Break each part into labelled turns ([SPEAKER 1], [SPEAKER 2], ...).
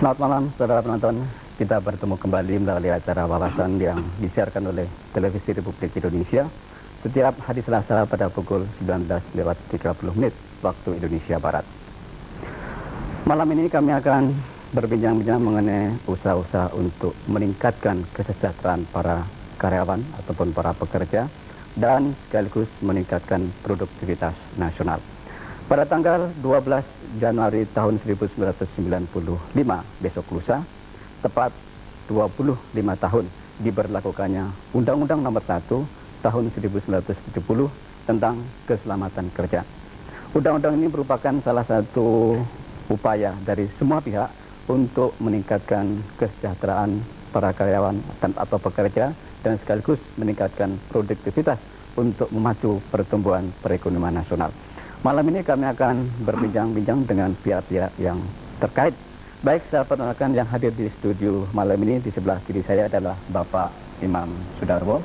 [SPEAKER 1] Selamat malam, saudara penonton. Kita bertemu kembali melalui acara wawasan yang disiarkan oleh Televisi Republik Indonesia setiap hari Selasa pada pukul 19:30 waktu Indonesia Barat. Malam ini kami akan berbincang-bincang mengenai usaha-usaha untuk meningkatkan kesejahteraan para karyawan ataupun para pekerja dan sekaligus meningkatkan produktivitas nasional. Pada tanggal 12 Januari tahun 1995 besok lusa, tepat 25 tahun diberlakukannya Undang-Undang Nomor 1 tahun 1970 tentang keselamatan kerja. Undang-undang ini merupakan salah satu upaya dari semua pihak untuk meningkatkan kesejahteraan para karyawan atau pekerja dan sekaligus meningkatkan produktivitas untuk memacu pertumbuhan perekonomian nasional. Malam ini kami akan berbincang-bincang dengan pihak-pihak yang terkait. Baik, saya perkenalkan yang hadir di studio malam ini. Di sebelah kiri saya adalah Bapak Imam Sudarwo.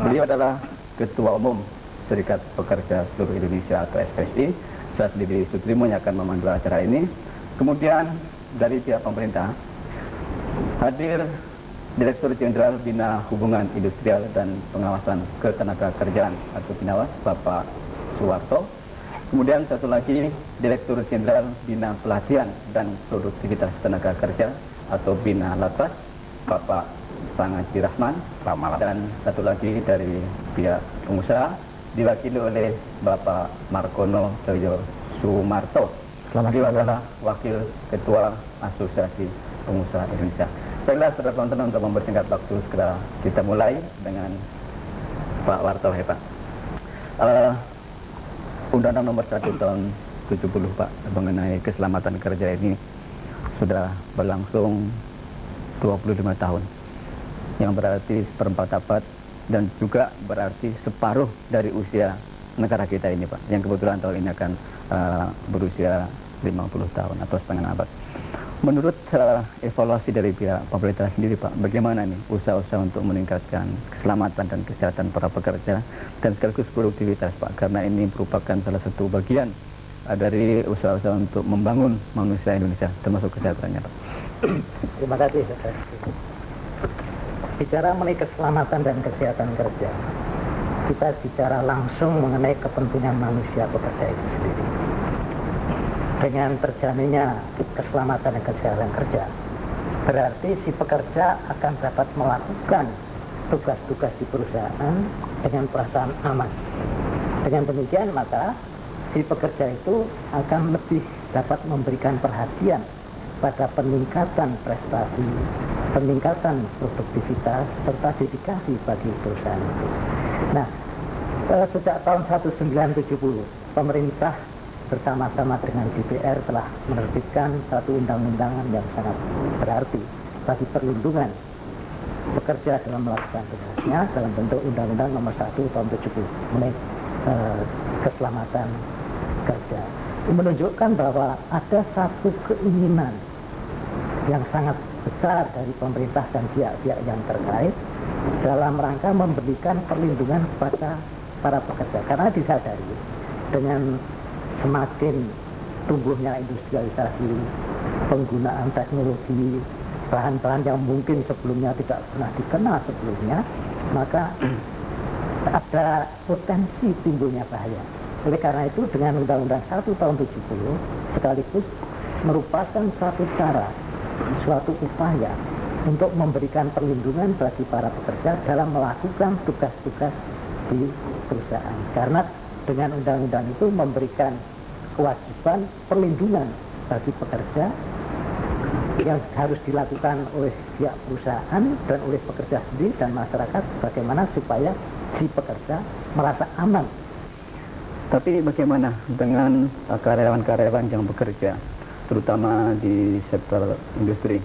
[SPEAKER 1] Beliau adalah Ketua Umum Serikat Pekerja Seluruh Indonesia atau SPSI. Saya sendiri Sutrimo yang akan memandu acara ini. Kemudian dari pihak pemerintah hadir Direktur Jenderal Bina Hubungan Industrial dan Pengawasan Ketenagakerjaan atau Binawas, Bapak Suwarto. Kemudian satu lagi Direktur Jenderal Bina Pelatihan dan Produktivitas Tenaga Kerja atau Bina Latras, Bapak Sangaji Rahman. Dan satu lagi dari pihak pengusaha diwakili oleh Bapak Markono Joyo Sumarto. Beliau adalah Wakil Ketua Asosiasi Pengusaha Indonesia. Baiklah, saudara penonton, untuk mempersingkat waktu segera kita mulai dengan Pak Warto. Pak, Undang-Undang Nomor 1 tahun 70 Pak mengenai keselamatan kerja ini sudah berlangsung 25 tahun, yang berarti seperempat abad dan juga berarti separuh dari usia negara kita ini Pak, yang kebetulan tahun ini akan berusia 50 tahun atau setengah abad. Menurut evaluasi dari pihak pemerintah sendiri Pak, bagaimana nih usaha-usaha untuk meningkatkan keselamatan dan kesehatan para pekerja dan sekaligus produktivitas Pak, karena ini merupakan salah satu bagian dari usaha-usaha untuk membangun manusia Indonesia termasuk kesehatannya Pak.
[SPEAKER 2] Terima kasih. Bicara mengenai keselamatan dan kesehatan kerja, kita bicara langsung mengenai kepentingan manusia pekerja itu sendiri. Dengan terjaminnya keselamatan dan kesehatan kerja, berarti si pekerja akan dapat melakukan tugas-tugas di perusahaan dengan perasaan aman. Dengan demikian maka si pekerja itu akan lebih dapat memberikan perhatian pada peningkatan prestasi, peningkatan produktivitas, serta dedikasi bagi perusahaan itu. Nah, sejak tahun 1970, pemerintah bersama-sama dengan DPR telah menerbitkan satu undang-undangan yang sangat berarti bagi perlindungan pekerja dalam melakukan tugasnya dalam bentuk Undang-Undang Nomor 1 tahun 70 mengenai keselamatan kerja. Ini menunjukkan bahwa ada satu keinginan yang sangat besar dari pemerintah dan pihak-pihak yang terkait dalam rangka memberikan perlindungan kepada para pekerja, karena disadari dengan semakin tumbuhnya industrialisasi, penggunaan teknologi, bahan-bahan yang mungkin sebelumnya tidak pernah dikenal sebelumnya, maka ada potensi timbulnya bahaya. Oleh karena itu dengan Undang-Undang 1 tahun 70 sekaligus merupakan satu cara, suatu upaya untuk memberikan perlindungan bagi para pekerja dalam melakukan tugas-tugas di perusahaan. Karena dengan undang-undang itu memberikan kewajiban perlindungan bagi pekerja yang harus dilakukan oleh pihak perusahaan dan oleh pekerja sendiri dan masyarakat, bagaimana supaya si pekerja merasa aman.
[SPEAKER 1] Tapi bagaimana dengan karyawan-karyawan yang bekerja, terutama di sektor industri,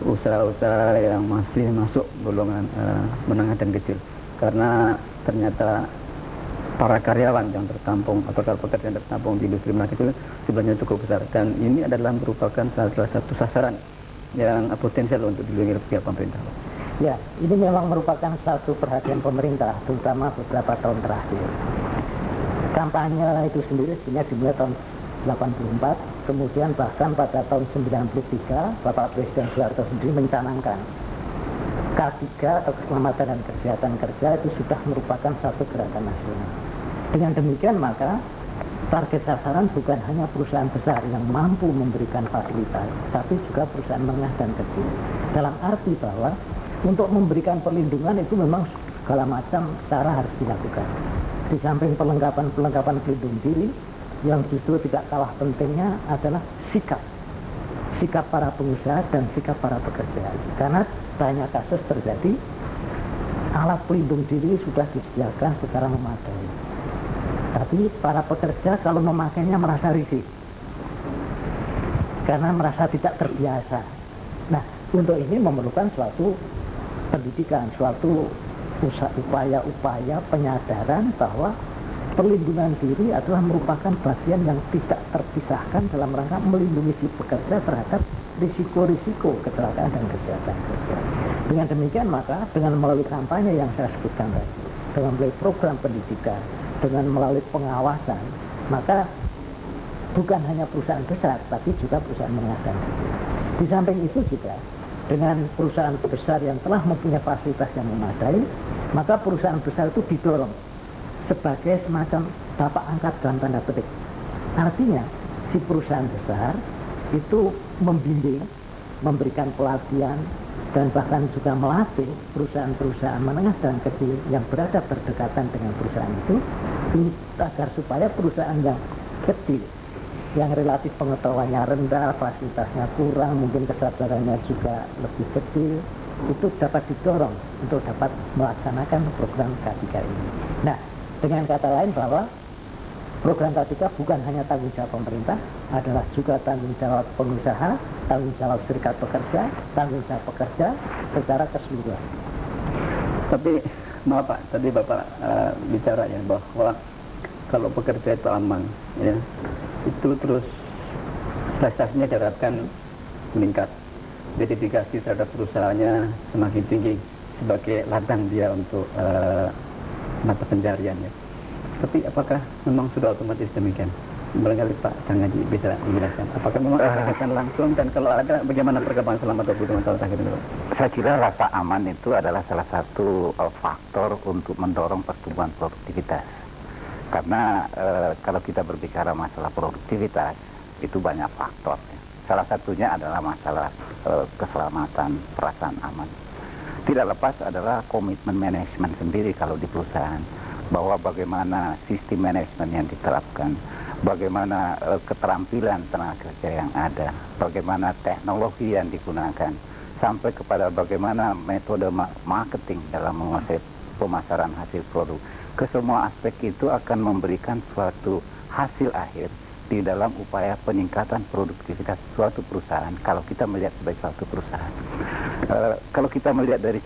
[SPEAKER 1] usaha-usaha yang masih masuk golongan menengah dan kecil, karena ternyata para karyawan yang tertampung atau pekerja yang tertampung di industri menengah kecil jumlahnya cukup besar, dan ini adalah merupakan salah satu sasaran yang potensial untuk dilindungi oleh pihak pemerintah.
[SPEAKER 2] Ya, ini memang merupakan satu perhatian pemerintah, terutama beberapa tahun terakhir. Kampanye itu sendiri sebenarnya dimulai tahun 84 Kemudian bahkan pada tahun 93 Bapak Presiden Soeharto sendiri mencanangkan K3 atau keselamatan dan kesehatan kerja itu sudah merupakan satu gerakan nasional. Dengan demikian maka target sasaran bukan hanya perusahaan besar yang mampu memberikan fasilitas, tapi juga perusahaan menengah dan kecil. Dalam arti bahwa untuk memberikan perlindungan itu memang segala macam cara harus dilakukan. Di samping perlengkapan pelindung diri, yang justru tidak kalah pentingnya adalah sikap para pengusaha dan sikap para pekerja. Karena banyak kasus terjadi alat pelindung diri sudah disediakan secara memadai, tapi para pekerja kalau memakainya merasa risih karena merasa tidak terbiasa. Nah, untuk ini memerlukan suatu pendidikan, suatu upaya-upaya penyadaran bahwa perlindungan diri adalah merupakan bagian yang tidak terpisahkan dalam rangka melindungi si pekerja terhadap risiko-risiko kecelakaan dan kesehatan kerja. Dengan demikian maka dengan melalui kampanye yang saya sebutkan tadi, dengan melalui program pendidikan, dengan melalui pengawasan, maka bukan hanya perusahaan besar, tapi juga perusahaan menengah dan kecil. Di samping itu juga dengan perusahaan besar yang telah mempunyai fasilitas yang memadai, maka perusahaan besar itu didorong sebagai semacam bapak angkat dalam tanda petik. Artinya si perusahaan besar itu membimbing, memberikan pelatihan, dan bahkan juga melatih perusahaan-perusahaan menengah dan kecil yang berada berdekatan dengan perusahaan itu agar supaya perusahaan yang kecil, yang relatif pengetahuannya rendah, fasilitasnya kurang, mungkin kesadarannya juga lebih kecil, itu dapat didorong untuk dapat melaksanakan program K3 ini. Nah, dengan kata lain bahwa program K3 bukan hanya tanggung jawab pemerintah, adalah juga tanggung jawab pengusaha, tanggung jawab serikat pekerja, tanggung jawab pekerja secara keseluruhan.
[SPEAKER 1] Tapi maaf Pak, tadi Bapak bicara ya bahwa kalau pekerja itu aman, ya, itu terus prestasinya diharapkan meningkat, dedikasi terhadap perusahaannya semakin tinggi sebagai ladang dia untuk mata pencarian ya. Tapi apakah memang sudah otomatis demikian? Barangkali Pak Sangaji bisa menjelaskan. Apakah memang akan langsung, dan kalau ada bagaimana perkembangan selama 25 tahun terakhir itu?
[SPEAKER 3] Saya kira rasa aman itu adalah salah satu faktor untuk mendorong pertumbuhan produktivitas. Karena kalau kita berbicara masalah produktivitas itu banyak faktor. Salah satunya adalah masalah keselamatan, perasaan aman. Tidak lepas adalah komitmen manajemen sendiri kalau di perusahaan, bahwa bagaimana sistem manajemen yang diterapkan, bagaimana keterampilan tenaga kerja yang ada, bagaimana teknologi yang digunakan, sampai kepada bagaimana metode marketing dalam menguasai pemasaran hasil produk. Kesemua aspek itu akan memberikan suatu hasil akhir di dalam upaya peningkatan produktivitas suatu perusahaan. Kalau kita melihat sebagai suatu perusahaan, kalau kita melihat dari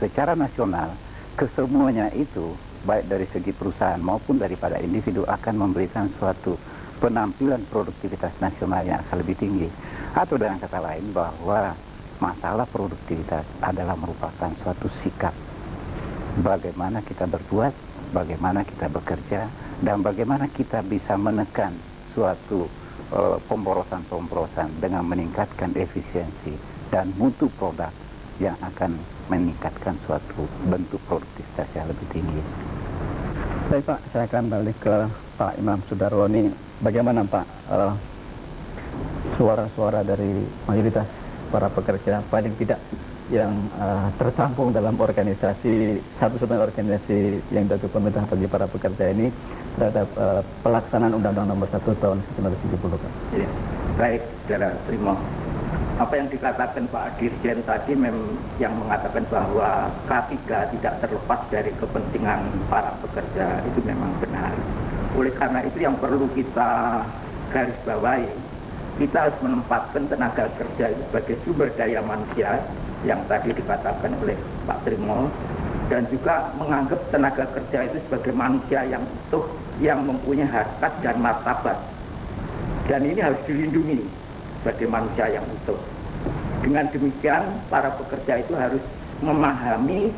[SPEAKER 3] secara nasional, kesemuanya itu baik dari segi perusahaan maupun daripada individu akan memberikan suatu penampilan produktivitas nasional yang akan lebih tinggi. Atau dengan kata lain bahwa masalah produktivitas adalah merupakan suatu sikap, bagaimana kita berbuat, bagaimana kita bekerja, dan bagaimana kita bisa menekan suatu pemborosan-pemborosan dengan meningkatkan efisiensi dan mutu produk yang akan meningkatkan suatu bentuk produktivitas yang lebih tinggi.
[SPEAKER 1] Baik Pak, saya akan balik ke Pak Imam Sudarwo ini. Bagaimana Pak suara-suara dari mayoritas para pekerja, paling tidak yang tertampung dalam organisasi, satu-satunya organisasi yang diatur pemerintah bagi para pekerja ini terhadap pelaksanaan Undang-Undang Nomor 1 Tahun 1970 Pak?
[SPEAKER 4] Ya, baik, saudara terima. Apa yang dikatakan Pak Dirjen tadi yang mengatakan bahwa K3 tidak terlepas dari kepentingan para pekerja itu memang benar. Oleh karena itu yang perlu kita garis bawahi, kita harus menempatkan tenaga kerja itu sebagai sumber daya manusia yang tadi dikatakan oleh Pak Trimo, dan juga menganggap tenaga kerja itu sebagai manusia yang utuh, yang mempunyai harkat dan martabat, dan ini harus dilindungi sebagai manusia yang utuh. Dengan demikian para pekerja itu harus memahami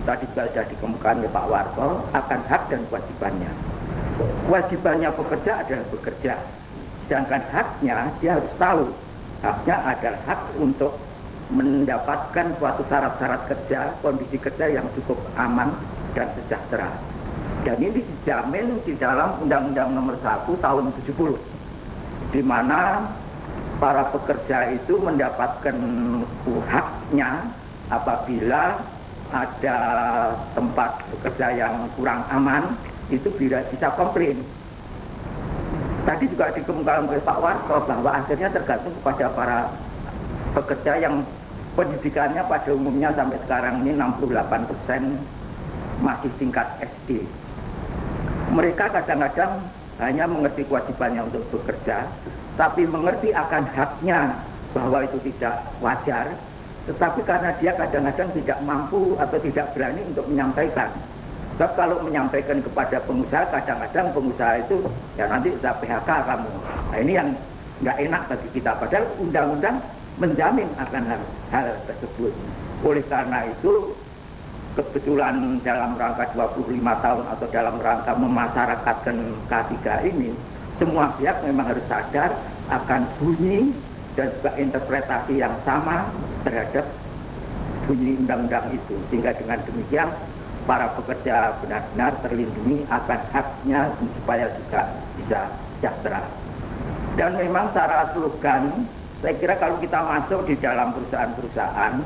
[SPEAKER 4] tadi sudah dikemukakan oleh Pak Warto akan hak dan kewajibannya. Kewajibannya pekerja adalah bekerja, Sedangkan haknya dia harus tahu, haknya adalah hak untuk mendapatkan suatu syarat-syarat kerja, kondisi kerja yang cukup aman dan sejahtera. Dan ini dijamin di dalam Undang-Undang Nomor 1 Tahun 70, di mana para pekerja itu mendapatkan haknya apabila ada tempat bekerja yang kurang aman, itu bisa komplain. Tadi juga dikemukakan oleh Pak Warto bahwa akhirnya tergantung kepada para pekerja yang pendidikannya pada umumnya sampai sekarang ini 68% masih tingkat SD. Mereka kadang-kadang hanya mengerti kewajibannya untuk bekerja, tapi mengerti akan haknya bahwa itu tidak wajar, tetapi karena dia kadang-kadang tidak mampu atau tidak berani untuk menyampaikan. Sebab kalau menyampaikan kepada pengusaha, kadang-kadang pengusaha itu ya nanti saya PHK kamu. Nah ini yang nggak enak bagi kita, padahal undang-undang menjamin akan hal tersebut. Oleh karena itu, kebetulan dalam rangka 25 tahun atau dalam rangka memasyarakatkan K3 ini, semua pihak memang harus sadar akan bunyi dan juga interpretasi yang sama terhadap bunyi undang-undang itu, sehingga dengan demikian para pekerja benar-benar terlindungi akan haknya supaya juga bisa sejahtera. Dan memang secara slogan, saya kira kalau kita masuk di dalam perusahaan-perusahaan,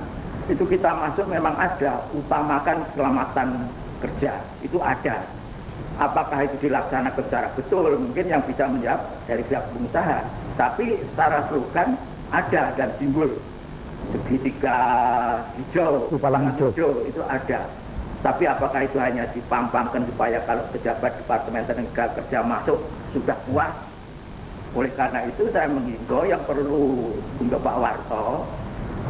[SPEAKER 4] itu kita masuk memang ada utamakan keselamatan kerja, itu ada. Apakah itu dilaksanakan secara betul, mungkin yang bisa menjawab dari pihak pengusaha. Tapi secara slogan ada dan simbol segitiga hijau,
[SPEAKER 2] Upalang hijau
[SPEAKER 4] itu ada. Tapi apakah itu hanya dipampangkan supaya kalau pejabat Departemen Tenaga Kerja masuk sudah puas? Oleh karena itu saya menghimbau yang perlu untuk Pak Warto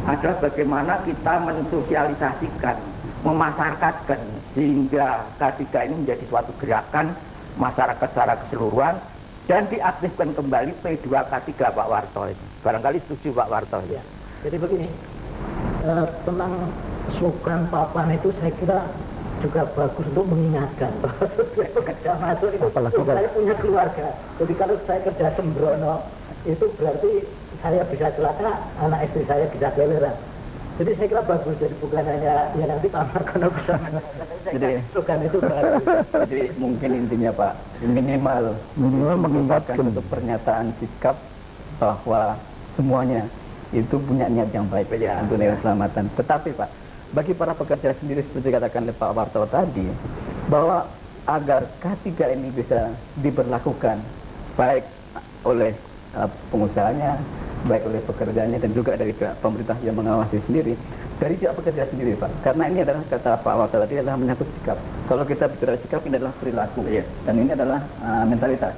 [SPEAKER 4] adalah bagaimana kita mensosialisasikan, memasyarakatkan sehingga K3 ini menjadi suatu gerakan masyarakat secara keseluruhan dan diaktifkan kembali P2K3 Pak Warto ini. Barangkali setuju Pak Warto ya.
[SPEAKER 2] Jadi begini, tentang slogan papan itu saya kira juga bagus untuk mengingatkan bahwa setiap pekerja masuk itu saya punya keluarga. Jadi kalau saya kerja sembrono itu berarti saya bisa celaka, anak istri saya bisa kelera. Jadi saya kira bagus, jadi bukan hanya ya nanti Pak Margono bisa
[SPEAKER 1] Jadi
[SPEAKER 2] slogan itu bagus.
[SPEAKER 1] Jadi mungkin intinya Pak, minimal mengingatkan untuk pernyataan sikap bahwa semuanya itu punya niat yang baik ya untuk keselamatan. Tetapi Pak, bagi para pekerja sendiri seperti katakan oleh Pak Warto tadi, bahwa agar K3 ini bisa diberlakukan baik oleh pengusahanya, baik oleh pekerjaannya dan juga dari pihak pemerintah yang mengawasi sendiri, dari pihak pekerja sendiri Pak. Karena ini adalah kata Pak Warto tadi adalah menyangkut sikap. Kalau kita bicara sikap ini adalah perilaku dan ini adalah mentalitas.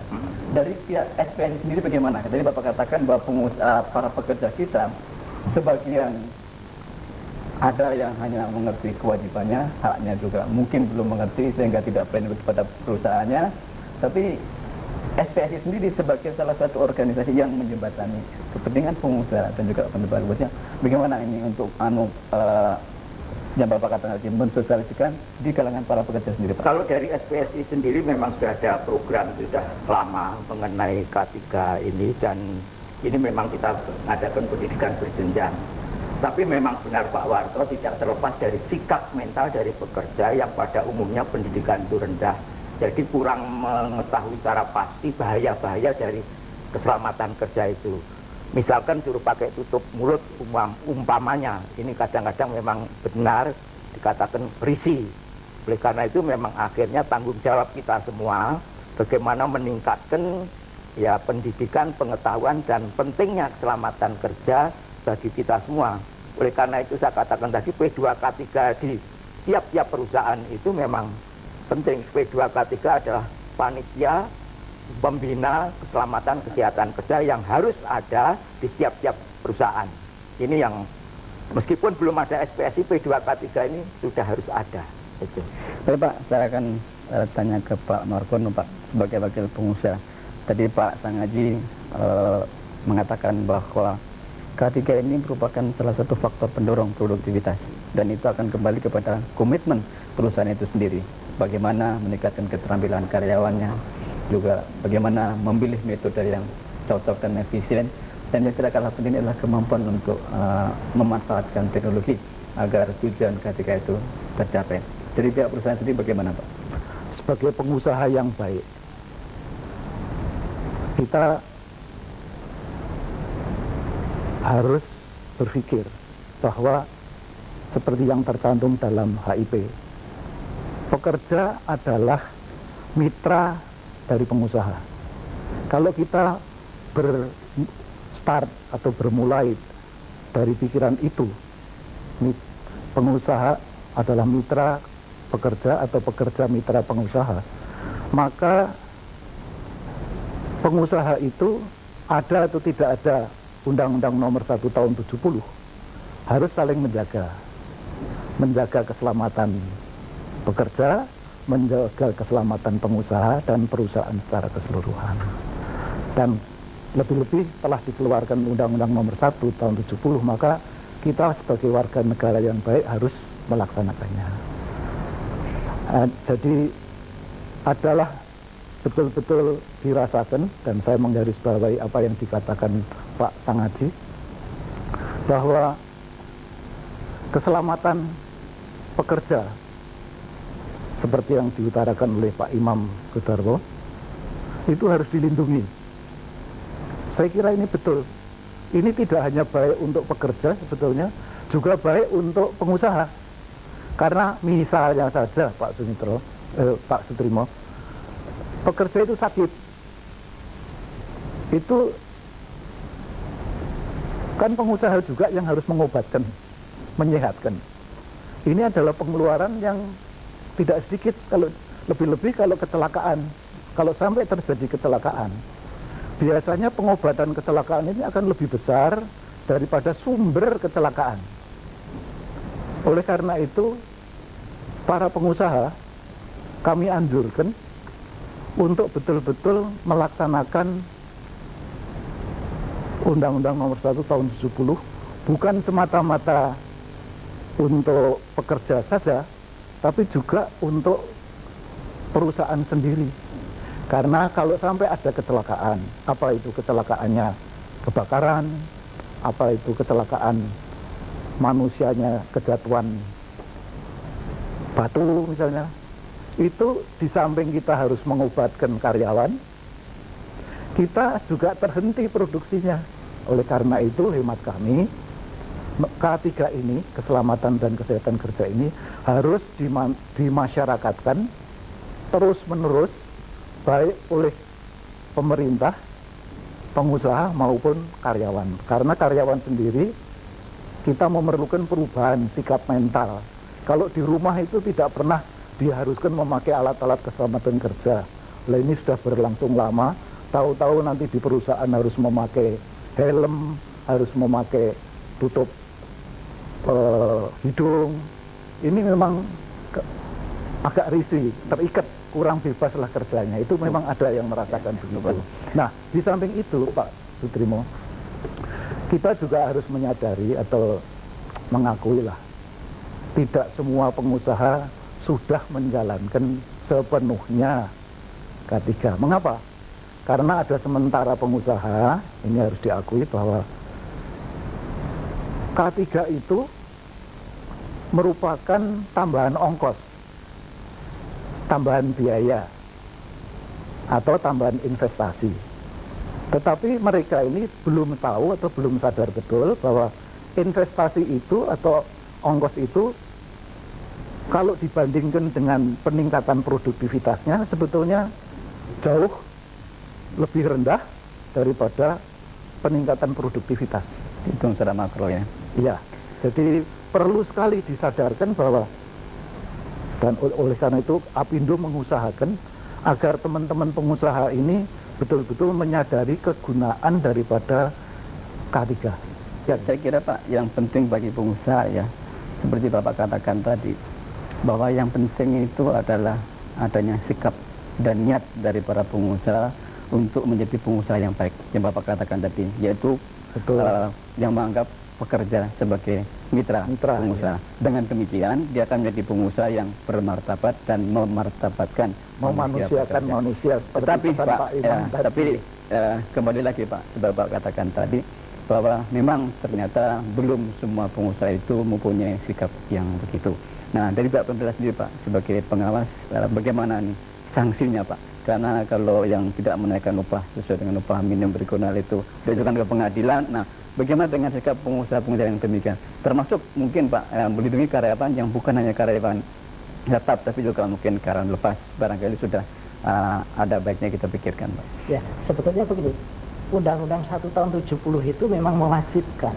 [SPEAKER 1] Dari pihak SPN sendiri bagaimana? Tadi Bapak katakan bahwa para pekerja kita sebagian ada yang hanya mengerti kewajibannya, haknya juga mungkin belum mengerti sehingga tidak berani kepada perusahaannya. Tapi SPSI sendiri sebagai salah satu organisasi yang menjembatani kepentingan pengusaha dan juga penyebar luasnya, bagaimana ini untuk yang Bapak katakan tadi mensosialisasikan di kalangan para pekerja sendiri Pak?
[SPEAKER 4] Kalau dari SPSI sendiri memang sudah ada program sudah lama mengenai K3 ini, dan ini memang kita mengadakan pendidikan berjenjang. Tapi memang benar Pak Warto tidak terlepas dari sikap mental dari pekerja yang pada umumnya pendidikan itu rendah. Jadi kurang mengetahui secara pasti bahaya-bahaya dari keselamatan kerja itu. Misalkan suruh pakai tutup mulut umpamanya, ini kadang-kadang memang benar dikatakan berisi. Oleh karena itu memang akhirnya tanggung jawab kita semua bagaimana meningkatkan ya pendidikan, pengetahuan dan pentingnya keselamatan kerja bagi kita semua. Oleh karena itu saya katakan tadi P2K3 di tiap-tiap perusahaan itu memang penting. P2K3 adalah panitia pembina keselamatan kesehatan kerja yang harus ada di setiap-tiap perusahaan. Ini yang meskipun belum ada SPSI, P2K3 ini sudah harus ada. Itu.
[SPEAKER 1] Baik Pak, saya akan tanya ke Pak Margono Pak sebagai wakil pengusaha. Tadi Pak Sangaji mengatakan bahwa K3 ini merupakan salah satu faktor pendorong produktivitas dan itu akan kembali kepada komitmen perusahaan itu sendiri. Bagaimana meningkatkan keterampilan karyawannya, juga bagaimana memilih metode yang cocok dan efisien. Dan yang tidak kalah penting adalah kemampuan untuk memanfaatkan teknologi agar tujuan K3 itu tercapai. Dari pihak perusahaan sendiri bagaimana Pak?
[SPEAKER 5] Sebagai pengusaha yang baik, kita harus berpikir bahwa seperti yang tercantum dalam HIP, pekerja adalah mitra dari pengusaha. Kalau kita berstart atau bermulai dari pikiran itu, pengusaha adalah mitra pekerja atau pekerja mitra pengusaha, maka pengusaha itu ada atau tidak ada Undang-Undang Nomor 1 Tahun 70 harus saling menjaga keselamatan pekerja, menjaga keselamatan pengusaha dan perusahaan secara keseluruhan. Dan lebih-lebih telah dikeluarkan Undang-Undang Nomor 1 Tahun 70, maka kita sebagai warga negara yang baik harus melaksanakannya. Jadi adalah betul-betul dirasakan, dan saya menggarisbawahi apa yang dikatakan Pak Sangaji, bahwa keselamatan pekerja seperti yang diutarakan oleh Pak Imam Gudarwo itu harus dilindungi. Saya kira ini betul. Ini tidak hanya baik untuk pekerja sebetulnya, juga baik untuk pengusaha. Karena misalnya saja Pak Sutrimo, pekerja itu sakit, itu kan pengusaha juga yang harus mengobatkan, menyehatkan. Ini adalah pengeluaran yang tidak sedikit, kalau lebih-lebih kalau kecelakaan, kalau sampai terjadi kecelakaan, biasanya pengobatan kecelakaan ini akan lebih besar daripada sumber kecelakaan. Oleh karena itu, para pengusaha kami anjurkan untuk betul-betul melaksanakan Undang-Undang Nomor 1 Tahun 70, bukan semata-mata untuk pekerja saja, tapi juga untuk perusahaan sendiri. Karena kalau sampai ada kecelakaan, apa itu kecelakaannya kebakaran, apa itu kecelakaan manusianya kejatuhan batu misalnya, itu di samping kita harus mengobatkan karyawan, kita juga terhenti produksinya. Oleh karena itu hemat kami, K3 ini, keselamatan dan kesehatan kerja ini harus dimasyarakatkan terus menerus, baik oleh pemerintah, pengusaha maupun karyawan. Karena karyawan sendiri kita memerlukan perubahan sikap mental. Kalau di rumah itu tidak pernah diharuskan memakai alat-alat keselamatan kerja. Nah, ini sudah berlangsung lama. Tahu-tahu nanti di perusahaan harus memakai helm, harus memakai tutup hidung. Ini memang agak risih, terikat, kurang bebas lah kerjanya. Itu memang ada yang merasakan begitu. Nah, di samping itu Pak Sutrimo, kita juga harus menyadari atau mengakui lah, tidak semua pengusaha sudah menjalankan sepenuhnya K3. Mengapa? Karena ada sementara pengusaha, ini harus diakui bahwa K3 itu merupakan tambahan ongkos, tambahan biaya, atau tambahan investasi. Tetapi mereka ini belum tahu atau belum sadar betul bahwa investasi itu atau ongkos itu kalau dibandingkan dengan peningkatan produktivitasnya sebetulnya jauh lebih rendah daripada peningkatan produktivitas.
[SPEAKER 1] Hitung secara makro ya.
[SPEAKER 5] Iya, jadi perlu sekali disadarkan bahwa, dan oleh karena itu Apindo mengusahakan agar teman-teman pengusaha ini betul-betul menyadari kegunaan daripada K3.
[SPEAKER 1] Ya, saya kira Pak, yang penting bagi pengusaha ya, seperti Bapak katakan tadi, bahwa yang penting itu adalah adanya sikap dan niat dari para pengusaha untuk menjadi pengusaha yang baik, yang Bapak katakan tadi, yaitu yang menganggap pekerja sebagai mitra pengusaha. Ya. Dengan demikian, dia akan menjadi pengusaha yang bermartabat dan memartabatkan
[SPEAKER 5] memanusiakan manusia.
[SPEAKER 1] Tetapi Pak, ya, tapi kembali lagi Pak, seperti Bapak katakan tadi, bahwa memang ternyata belum semua pengusaha itu mempunyai sikap yang begitu. Nah, dari pihak pemerintah sendiri Pak, sebagai pengawas, bagaimana nih sanksinya Pak? Karena kalau yang tidak menaikkan upah sesuai dengan upah minimum regional itu diajukan ke pengadilan. Nah, bagaimana dengan sikap pengusaha-pengusaha yang demikian? Termasuk mungkin Pak, melindungi karyawan yang bukan hanya karyawan tetap, tapi juga mungkin karyawan lepas. Barangkali sudah ada baiknya kita pikirkan Pak.
[SPEAKER 2] Ya, sebetulnya begini. Undang-Undang 1 tahun 70 itu memang mewajibkan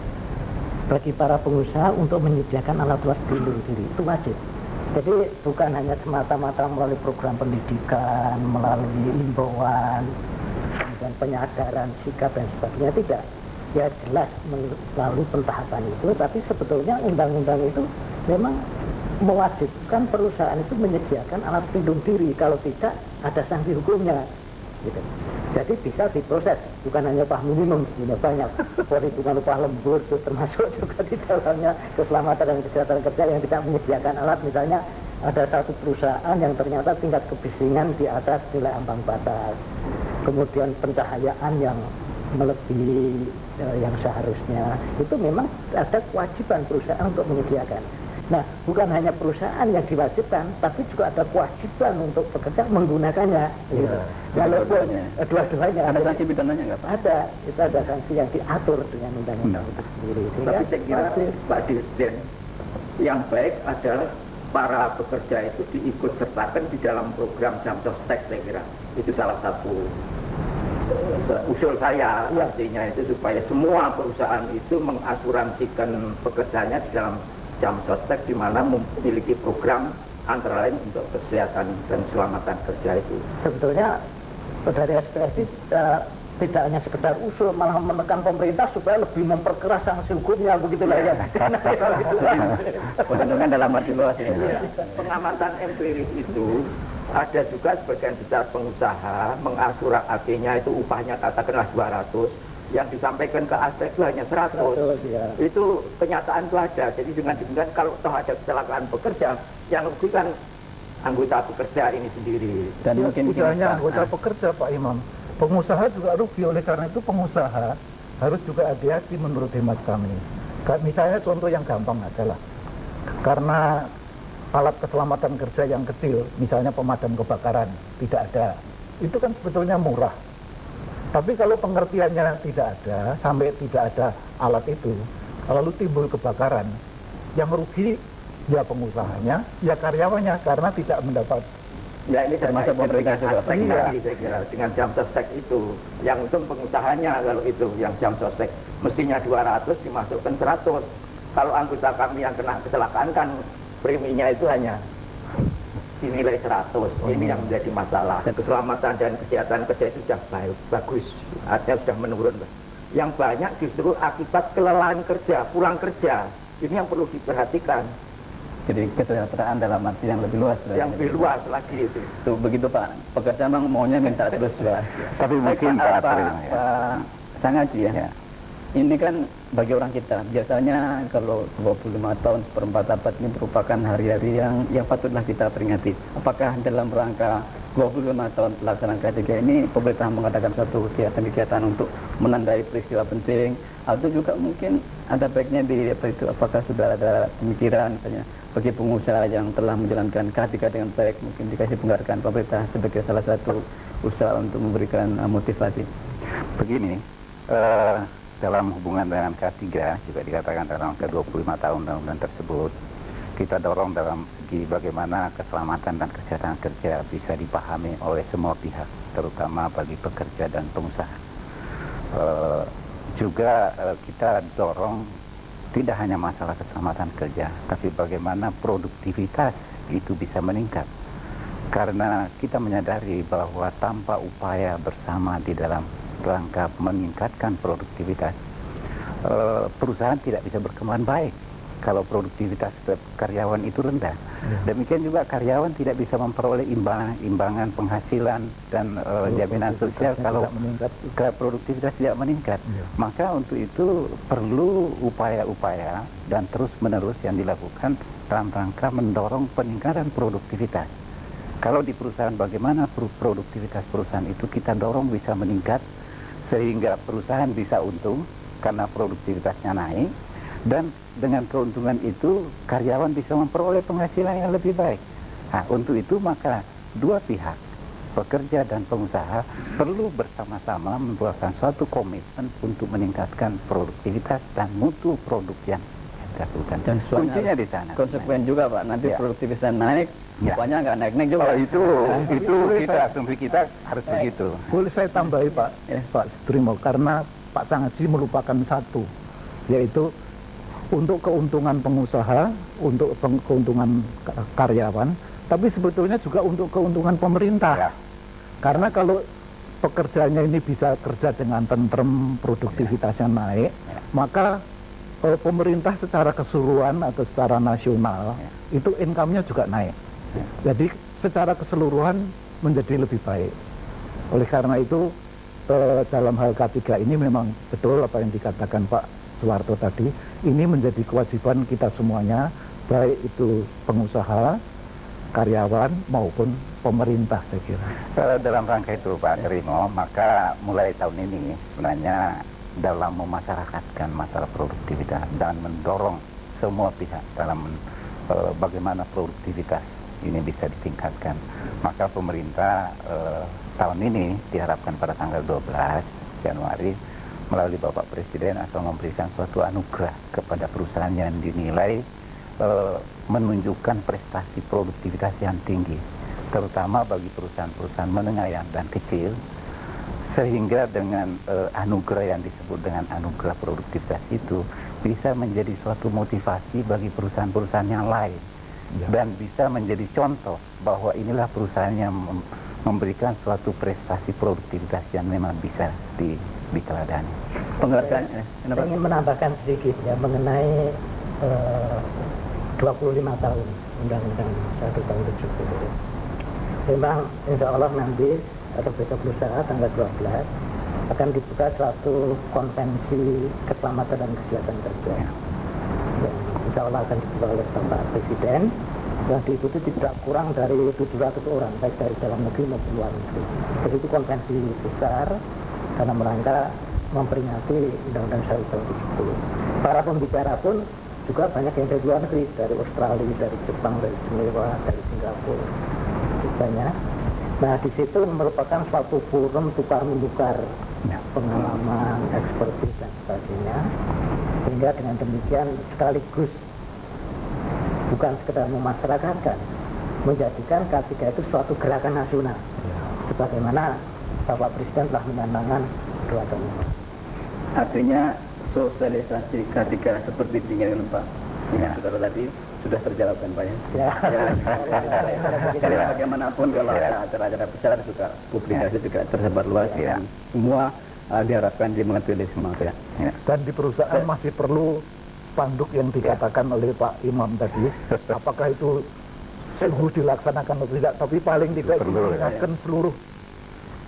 [SPEAKER 2] bagi para pengusaha untuk menyediakan alat buat pelindung diri, itu wajib. Jadi bukan hanya semata-mata melalui program pendidikan, melalui imbauan, dan penyadaran sikap dan sebagainya, tidak. Ya jelas melalui pentahapan itu, tapi sebetulnya undang-undang itu memang mewajibkan perusahaan itu menyediakan alat pelindung diri, kalau tidak ada sanksi hukumnya. Gitu. Jadi bisa diproses, bukan hanya upah minimum, banyak perhitungan upah lembur itu termasuk juga di dalamnya keselamatan dan kesehatan kerja yang tidak menyediakan alat. Misalnya ada satu perusahaan yang ternyata tingkat kebisingan di atas nilai ambang batas, kemudian pencahayaan yang melebihi yang seharusnya, itu memang ada kewajiban perusahaan untuk menyediakan. Nah, bukan hanya perusahaan yang diwajibkan, tapi juga ada kewajiban untuk pekerja menggunakannya. Gitu. Walaupun dua-duanya.
[SPEAKER 1] Ada sanksi pidananya nggak Pak?
[SPEAKER 2] Ada, itu ada sanksi yang diatur dengan undang-undang itu sendiri.
[SPEAKER 4] Tapi saya kira Pak Dirjen, yang baik adalah para pekerja itu diikut sertakan di dalam program Jamsostek, saya kira. Itu salah satu usul saya, artinya itu supaya semua perusahaan itu mengasuransikan pekerjanya di dalam Jamsostek, di mana memiliki program antara lain untuk kesehatan dan keselamatan kerja itu.
[SPEAKER 2] Sebetulnya dari SPSI tidak hanya sekedar usul, malah menekan pemerintah supaya lebih memperkeras sanksi hukumnya, begitulah ya.
[SPEAKER 1] Perlindungan dalam arti luas ya.
[SPEAKER 4] Pengamatan empiris itu ada juga sebagian besar pengusaha mengasura, artinya itu upahnya katakanlah 200, yang disampaikan ke aspek itu hanya 100.
[SPEAKER 2] Ya.
[SPEAKER 4] Itu kenyataan itu ada. Jadi dengan demikian kalau toh ada kecelakaan pekerja, yang rugi kan anggota pekerja ini sendiri.
[SPEAKER 5] Dan ya, mungkin tidak hanya anggota pekerja Pak Imam, pengusaha juga rugi. Oleh karena itu pengusaha harus juga hati-hati menurut hemat kami. Misalnya contoh yang gampang adalah karena alat keselamatan kerja yang kecil, misalnya pemadam kebakaran tidak ada, itu kan sebetulnya murah. Tapi kalau pengertiannya tidak ada, sampai tidak ada alat itu, lalu timbul kebakaran, yang rugi ya pengusahanya, ya karyawannya, karena tidak mendapat.
[SPEAKER 4] Ya ini termasuk pemerintah juga.
[SPEAKER 2] Iya.
[SPEAKER 4] Saya kira dengan Jamsostek itu, yang untung pengusahanya kalau itu, yang Jamsostek mestinya 200 dimasukkan 100. Kalau anggota kami yang kena kecelakaan kan preminya itu hanya dinilai 100. Ini yang menjadi masalah. Dan keselamatan dan kesehatan kerja itu sudah bagus, artinya sudah menurun. Yang banyak justru akibat kelelahan kerja, pulang kerja. Ini yang perlu diperhatikan.
[SPEAKER 1] Jadi kesejahteraan dalam arti yang lebih luas.
[SPEAKER 4] Yang lebih luas lagi itu.
[SPEAKER 1] Tuh begitu Pak. Pekerja memang maunya minta terus Pak.
[SPEAKER 3] Tapi mungkin Pak
[SPEAKER 1] Sangaji ya. Ini kan bagi orang kita biasanya kalau 25 tahun seperempat abad ini merupakan hari-hari yang patutlah kita peringati. Apakah dalam rangka 25 tahun pelaksanaan K3 ini pemerintah mengadakan suatu kegiatan-kegiatan untuk menandai peristiwa penting, atau juga mungkin ada baiknya di apakah sudah ada pemikiran misalnya bagi pengusaha yang telah menjalankan K3 dengan baik, mungkin dikasih penghargaan pemerintah sebagai salah satu usaha untuk memberikan motivasi.
[SPEAKER 3] Begini, dalam hubungan dengan K3 juga dikatakan dalam ke-25 tahun undang-undang tersebut, kita dorong dalam segi bagaimana keselamatan dan kesehatan kerja bisa dipahami oleh semua pihak, terutama bagi pekerja dan pengusaha. Juga kita dorong tidak hanya masalah keselamatan kerja, tapi bagaimana produktivitas itu bisa meningkat. Karena kita menyadari bahwa tanpa upaya bersama di dalam rangka meningkatkan produktivitas, perusahaan tidak bisa berkembang baik kalau produktivitas karyawan itu rendah. Demikian juga karyawan tidak bisa memperoleh imbangan penghasilan dan jaminan sosial kalau produktivitas tidak meningkat. Maka untuk itu perlu upaya-upaya dan terus-menerus yang dilakukan dalam rangka mendorong peningkatan produktivitas. Kalau di perusahaan, bagaimana produktivitas perusahaan itu kita dorong bisa meningkat sehingga perusahaan bisa untung karena produktivitasnya naik, dan dengan keuntungan itu karyawan bisa memperoleh penghasilan yang lebih baik. Nah, untuk itu maka dua pihak, pekerja dan pengusaha, perlu bersama-sama membuatkan suatu komitmen untuk meningkatkan produktivitas dan mutu produk yang dilakukan.
[SPEAKER 1] Dan
[SPEAKER 3] kuncinya di sana.
[SPEAKER 1] konsekuen juga Pak, nanti
[SPEAKER 3] Ya.
[SPEAKER 1] produktivitas naik,
[SPEAKER 3] Ya.
[SPEAKER 1] upahnya nggak naik-naik juga.
[SPEAKER 3] Oh, itu kita asumsi kita harus begitu.
[SPEAKER 5] Boleh saya tambahi Pak, Pak Sudrimo, karena Pak Sangaji melupakan satu, yaitu untuk keuntungan pengusaha, untuk keuntungan karyawan, tapi sebetulnya juga untuk keuntungan pemerintah.
[SPEAKER 3] Ya.
[SPEAKER 5] Karena kalau pekerjanya ini bisa kerja dengan tentrem, produktivitasnya naik, maka pemerintah secara keseluruhan atau secara nasional itu income-nya juga naik. Jadi secara keseluruhan menjadi lebih baik. Oleh karena itu dalam hal K3 ini memang betul apa yang dikatakan Pak Suwarto tadi, ini menjadi kewajiban kita semuanya, baik itu pengusaha, karyawan maupun pemerintah, saya kira.
[SPEAKER 3] Dalam rangka itu Pak Rino, maka mulai tahun ini sebenarnya dalam memasyarakatkan masalah produktivitas dan mendorong semua pihak dalam bagaimana produktivitas ini bisa ditingkatkan, maka pemerintah tahun ini diharapkan pada tanggal 12 Januari melalui Bapak Presiden akan memberikan suatu anugerah kepada perusahaan yang dinilai menunjukkan prestasi produktivitas yang tinggi, terutama bagi perusahaan-perusahaan menengah dan kecil, sehingga dengan anugerah yang disebut dengan anugerah produktivitas itu bisa menjadi suatu motivasi bagi perusahaan-perusahaan yang lain, dan bisa menjadi contoh bahwa inilah perusahaan yang memberikan suatu prestasi produktivitas yang memang bisa diteladani.
[SPEAKER 1] Penghargaan,
[SPEAKER 2] Saya ingin menambahkan sedikit ya mengenai 25 tahun Undang-Undang 1 tahun 70. Memang insya Allah nanti atau besok lusa tanggal 12 akan dibuka suatu konvensi keselamatan dan kesehatan kerja. Yang insya Allah akan dibuka oleh Bapak Presiden, yang diikuti tidak kurang dari 700 orang, baik dari dalam negeri maupun luar negeri. Jadi itu konvensi besar dalam rangka memperingati Undang-Undang 1 tahun 70. Para pembicara pun juga banyak yang dari luar negeri, dari Australia, dari Jepang, dari Jenewa, dari Singapura, banyak. Nah, di situ merupakan suatu forum tukar menukar pengalaman, ekspertis dan sebagainya, sehingga dengan demikian sekaligus bukan sekedar memasyarakatkan, menjadikan K3 itu suatu gerakan nasional, sebagaimana Bapak Presiden telah menandakan 2 tahun.
[SPEAKER 1] artinya sosialisasi K3 seperti diinginkan Pak Saudara tadi sudah terjalankan Pak ya. Jadi bagaimanapun kalau ada acara-acara besar juga publikasi juga tersebar luas dan semua diharapkan dimengerti oleh semua pihak.
[SPEAKER 5] Dan di perusahaan masih perlu spanduk yang dikatakan oleh Pak Imam tadi, apakah itu sungguh dilaksanakan atau tidak, tapi paling tidak diingatkan seluruh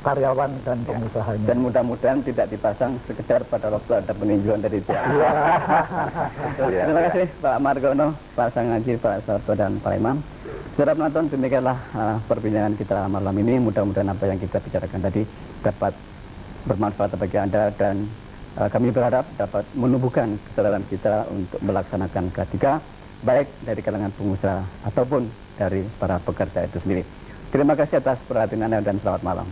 [SPEAKER 5] karyawan dan pengusahanya.
[SPEAKER 1] Dan mudah-mudahan tidak dipasang sekedar pada waktu ada peninjauan dari pihak. Terima kasih Pak Margono, Pak Sangaji, Pak Suwarto dan Pak Imam. Saudara penonton, demikianlah perbincangan kita malam ini. Mudah-mudahan apa yang kita bicarakan tadi dapat bermanfaat bagi Anda, dan kami berharap dapat menumbuhkan kesadaran kita untuk melaksanakan K3 baik dari kalangan pengusaha ataupun dari para pekerja itu sendiri. Terima kasih atas perhatian Anda dan selamat malam.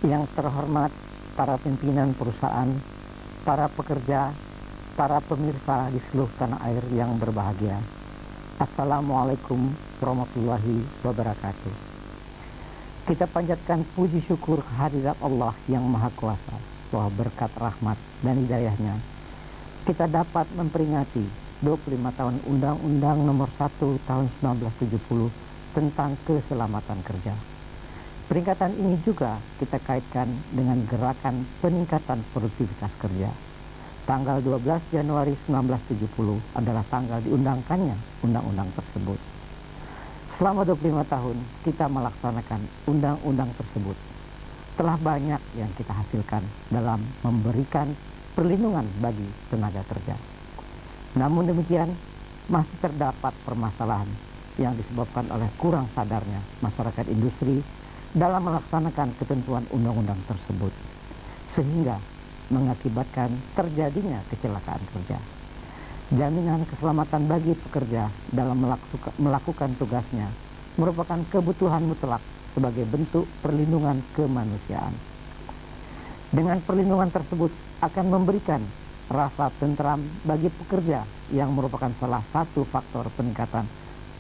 [SPEAKER 2] Yang terhormat para pimpinan perusahaan, para pekerja, para pemirsa di seluruh tanah air yang berbahagia. Assalamualaikum warahmatullahi wabarakatuh. Kita panjatkan puji syukur kehadirat Allah yang Maha Kuasa, bahwa berkat rahmat dan hidayahnya kita dapat memperingati 25 tahun Undang-Undang Nomor 1 Tahun 1970 tentang keselamatan kerja. Peringatan ini juga kita kaitkan dengan gerakan peningkatan produktivitas kerja. Tanggal 12 Januari 1970 adalah tanggal diundangkannya undang-undang tersebut. Selama 25 tahun kita melaksanakan undang-undang tersebut. Telah banyak yang kita hasilkan dalam memberikan perlindungan bagi tenaga kerja. Namun demikian, masih terdapat permasalahan yang disebabkan oleh kurang sadarnya masyarakat industri dalam melaksanakan ketentuan undang-undang tersebut, sehingga mengakibatkan terjadinya kecelakaan kerja. Jaminan keselamatan bagi pekerja dalam melakukan tugasnya merupakan kebutuhan mutlak sebagai bentuk perlindungan kemanusiaan. Dengan perlindungan tersebut akan memberikan rasa tentram bagi pekerja yang merupakan salah satu faktor peningkatan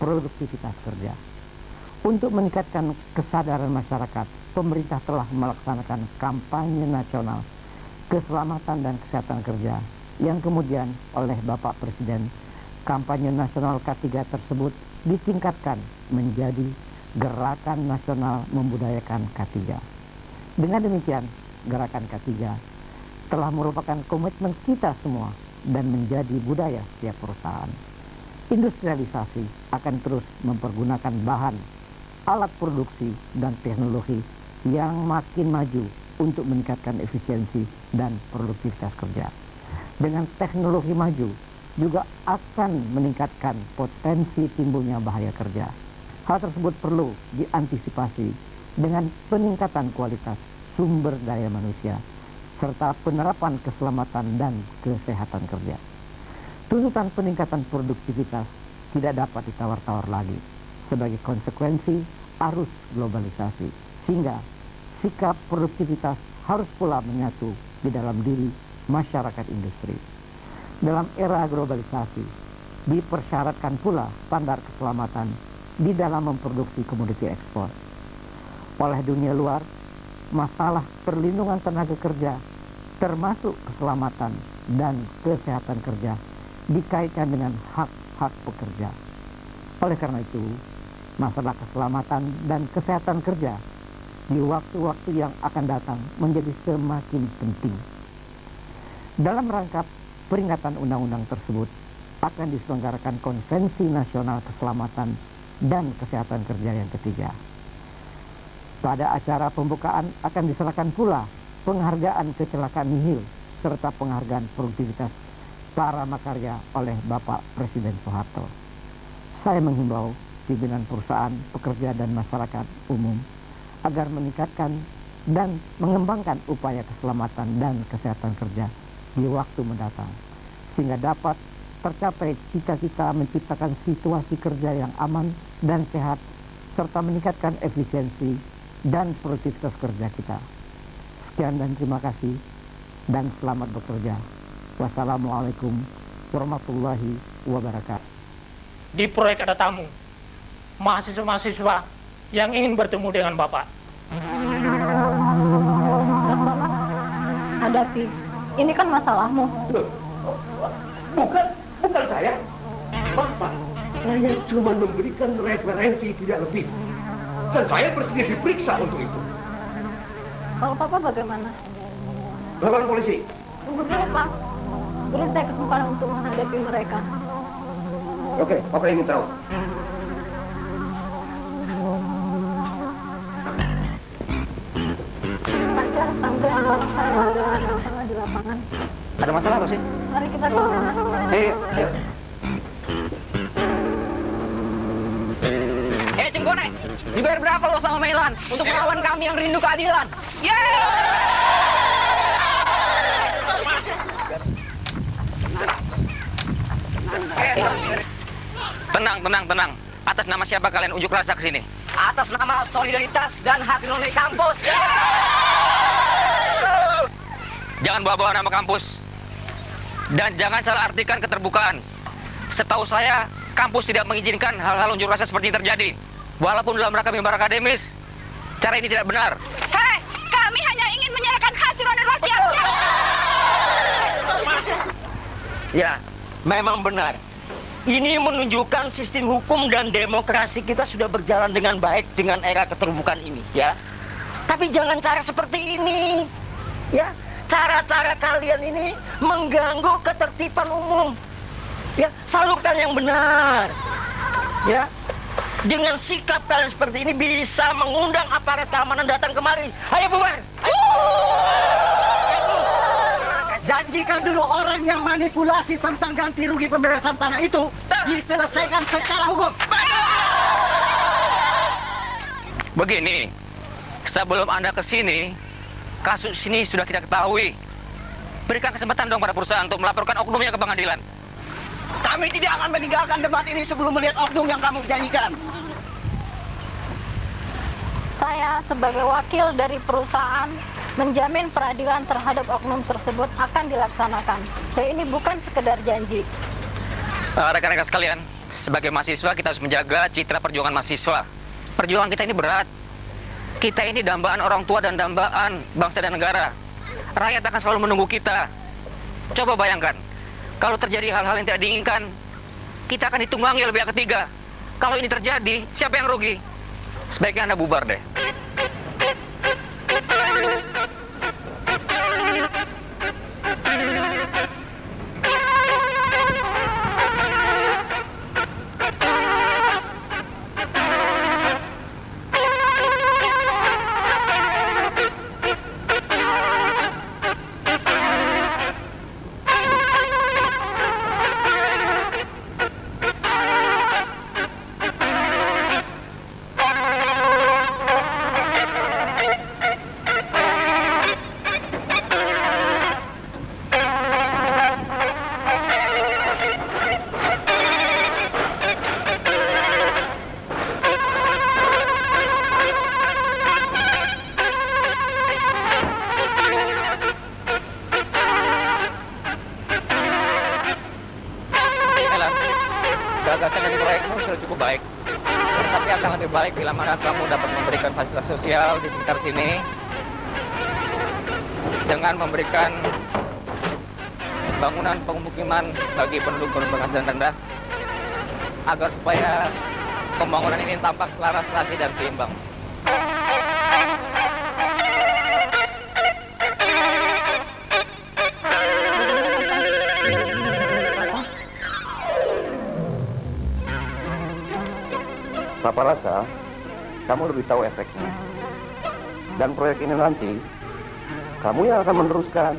[SPEAKER 2] produktivitas kerja. Untuk meningkatkan kesadaran masyarakat, pemerintah telah melaksanakan kampanye nasional keselamatan dan kesehatan kerja yang kemudian oleh Bapak Presiden, kampanye nasional K3 tersebut ditingkatkan menjadi Gerakan Nasional Membudayakan K3. Dengan demikian, Gerakan K3 telah merupakan komitmen kita semua dan menjadi budaya setiap perusahaan. Industrialisasi akan terus mempergunakan bahan, alat produksi, dan teknologi yang makin maju untuk meningkatkan efisiensi dan produktivitas kerja. Dengan teknologi maju juga akan meningkatkan potensi timbulnya bahaya kerja. Hal tersebut perlu diantisipasi dengan peningkatan kualitas sumber daya manusia serta penerapan keselamatan dan kesehatan kerja. Tuntutan peningkatan produktivitas tidak dapat ditawar-tawar lagi sebagai konsekuensi arus globalisasi, sehingga sikap produktivitas harus pula menyatu di dalam diri masyarakat industri. Dalam era globalisasi, dipersyaratkan pula standar keselamatan di dalam memproduksi komoditi ekspor. Oleh dunia luar, masalah perlindungan tenaga kerja, termasuk keselamatan dan kesehatan kerja, dikaitkan dengan hak-hak pekerja. Oleh karena itu, masalah keselamatan dan kesehatan kerja di waktu-waktu yang akan datang menjadi semakin penting. Dalam rangka peringatan undang-undang tersebut, akan diselenggarakan Konvensi Nasional Keselamatan dan Kesehatan Kerja yang ketiga. Pada acara pembukaan akan diserahkan pula penghargaan kecelakaan nihil serta penghargaan produktivitas para makarya oleh Bapak Presiden Soeharto. Saya menghimbau pimpinan perusahaan, pekerja, dan masyarakat umum agar meningkatkan dan mengembangkan upaya keselamatan dan kesehatan kerja di waktu mendatang, sehingga dapat tercapai cita-cita menciptakan situasi kerja yang aman dan sehat, serta meningkatkan efisiensi dan produktivitas kerja kita. Sekian dan terima kasih, dan selamat bekerja. Wassalamualaikum warahmatullahi wabarakatuh.
[SPEAKER 6] Di proyek ada tamu, mahasiswa-mahasiswa yang ingin bertemu dengan Bapak.
[SPEAKER 7] Laksamana, hadapi. Ini kan masalahmu.
[SPEAKER 8] Loh, bukan saya. Bapak, saya cuma memberikan referensi tidak lebih. Dan saya bersedia diperiksa untuk itu.
[SPEAKER 7] Kalau Papa bagaimana?
[SPEAKER 8] Laporan polisi.
[SPEAKER 7] Tunggu dulu, Pak. Beri saya kesempatan untuk menghadapi mereka.
[SPEAKER 8] Oke, apa yang ingin tahu?
[SPEAKER 7] Pacar sampai anak saya ada masalah di lapangan.
[SPEAKER 3] Ada masalah apa sih?
[SPEAKER 7] Mari kita ke sana.
[SPEAKER 3] Ayo.
[SPEAKER 9] Cengkone, dibayar berapa lo sama Melan untuk melawan kami yang rindu keadilan? Tenang. Atas nama siapa kalian unjuk rasa ke sini? Atas nama solidaritas dan hati nurani kampus. Jangan bawa-bawa nama kampus. Dan jangan salah artikan keterbukaan. Setahu saya, kampus tidak mengizinkan hal-hal unjuk rasa seperti ini terjadi. Walaupun dalam rangka mimbar akademis, cara ini tidak benar.
[SPEAKER 10] Hei, kami hanya ingin menyerahkan hasil rahasia.
[SPEAKER 9] Ya, memang benar. Ini menunjukkan sistem hukum dan demokrasi kita sudah berjalan dengan baik dengan era keterbukaan ini, ya. Tapi jangan cara seperti ini, ya. Cara-cara kalian ini mengganggu ketertiban umum. Ya, salurkan yang benar. Ya. Dengan sikap kalian seperti ini bisa mengundang aparat keamanan datang kemari. Ayo bubar. janjikan dulu orang yang manipulasi tentang ganti rugi pembebasan tanah itu diselesaikan secara hukum. Begini, sebelum Anda ke sini, kasus ini sudah kita ketahui. Berikan kesempatan dong pada perusahaan untuk melaporkan oknumnya ke pengadilan. Kami tidak akan meninggalkan tempat ini sebelum melihat oknum yang kamu janjikan.
[SPEAKER 7] Saya sebagai wakil dari perusahaan menjamin peradilan terhadap oknum tersebut akan dilaksanakan. Dan ini bukan sekedar janji.
[SPEAKER 9] Rekan-rekan sekalian, sebagai mahasiswa kita harus menjaga citra perjuangan mahasiswa. Perjuangan kita ini berat. Kita ini dambaan orang tua dan dambaan bangsa dan negara. Rakyat akan selalu menunggu kita. Coba bayangkan, kalau terjadi hal-hal yang tidak diinginkan, kita akan ditunggangi oleh pihak ketiga. Kalau ini terjadi, siapa yang rugi? Sebaiknya Anda bubar deh. Gagasan dari proyekmu sudah cukup baik. Tapi akan lebih baik bila mana kamu dapat memberikan fasilitas sosial di sekitar sini dengan memberikan bangunan pemukiman bagi penduduk berpenghasilan rendah agar supaya pembangunan ini tampak selaras, serasi, dan seimbang.
[SPEAKER 8] Papa rasa kamu lebih tahu efeknya. Dan proyek ini nanti kamu yang akan meneruskan.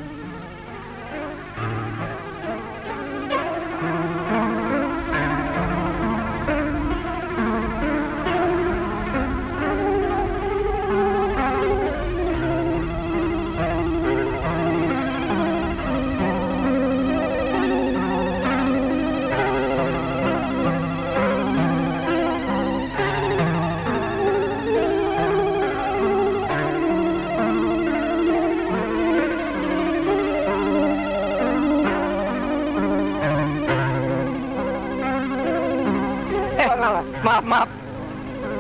[SPEAKER 9] Maaf,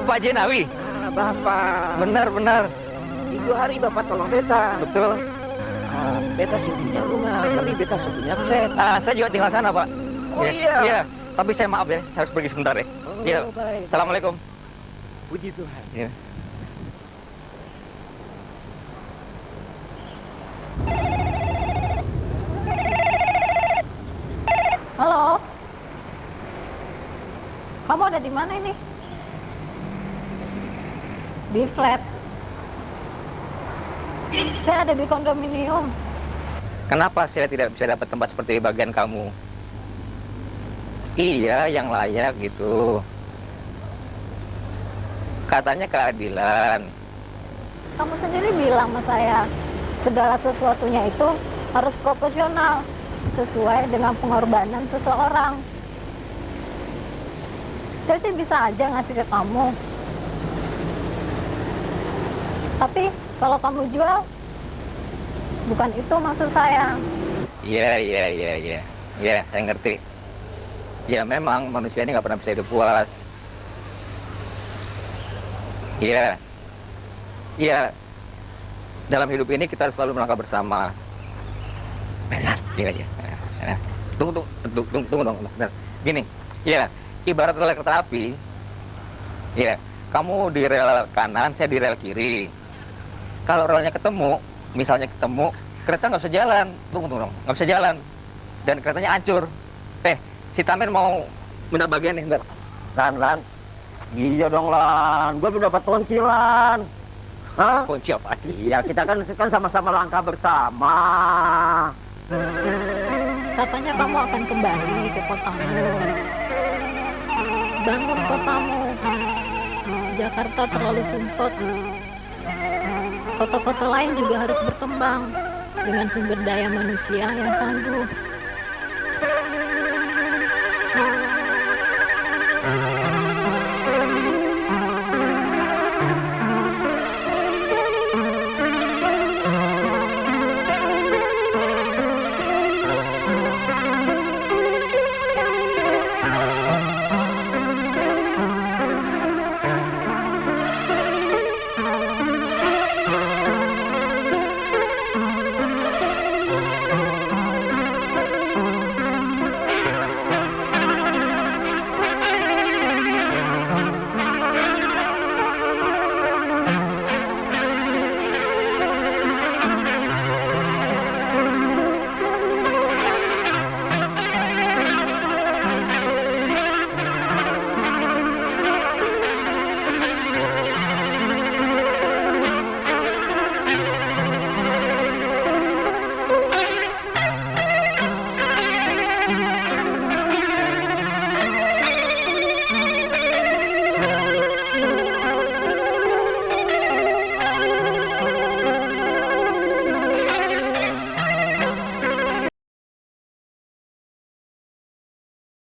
[SPEAKER 9] Pak Jenawi.
[SPEAKER 2] Bapak,
[SPEAKER 9] Benar.
[SPEAKER 2] itu hari Bapak tolong beta.
[SPEAKER 9] Betul.
[SPEAKER 2] Beta sih punya rumah, tapi beta sudah punya flat.
[SPEAKER 9] Saya juga tinggal sana, Pak.
[SPEAKER 2] Oh iya.
[SPEAKER 9] Iya, tapi saya maaf ya, saya harus pergi sebentar ya. Iya.
[SPEAKER 2] Baik.
[SPEAKER 9] Assalamualaikum.
[SPEAKER 2] Puji Tuhan.
[SPEAKER 9] Iya.
[SPEAKER 7] Halo? Kamu ada di mana ini? Di flat. Saya ada di kondominium.
[SPEAKER 9] Kenapa saya tidak bisa dapat tempat seperti bagian kamu? Iya, yang layak gitu. Katanya keadilan.
[SPEAKER 7] Kamu sendiri bilang sama saya, segala sesuatunya itu harus proporsional, sesuai dengan pengorbanan seseorang. Saya sih bisa aja ngasih ke kamu. Tapi kalau kamu jual, bukan itu maksud saya.
[SPEAKER 9] Iya, saya ngerti. Ya memang manusia ini nggak pernah bisa hidup puas. Iya. Dalam hidup ini kita harus selalu melangkah bersama. Iya. Tunggu dong. Bentar. Gini, ya. Ibarat rel kereta api, ya, kamu di rel kanan, saya di rel kiri. Kalau relnya ketemu, misalnya ketemu, kereta nggak bisa jalan. Tunggu dong, nggak bisa jalan. Dan keretanya hancur. Si Tamer mau minta bagian nih, bentar.
[SPEAKER 8] Lan. Iya dong, Lan. Gue belum dapat kunci, Lan. Hah?
[SPEAKER 9] Kunci apa sih?
[SPEAKER 8] Iya, kita kan sama-sama langkah bersama.
[SPEAKER 7] Katanya kamu akan kembali ke kotamu. Bangun kotamu. Jakarta terlalu sumpek. Kota-kota lain juga harus berkembang dengan sumber daya manusia yang tangguh.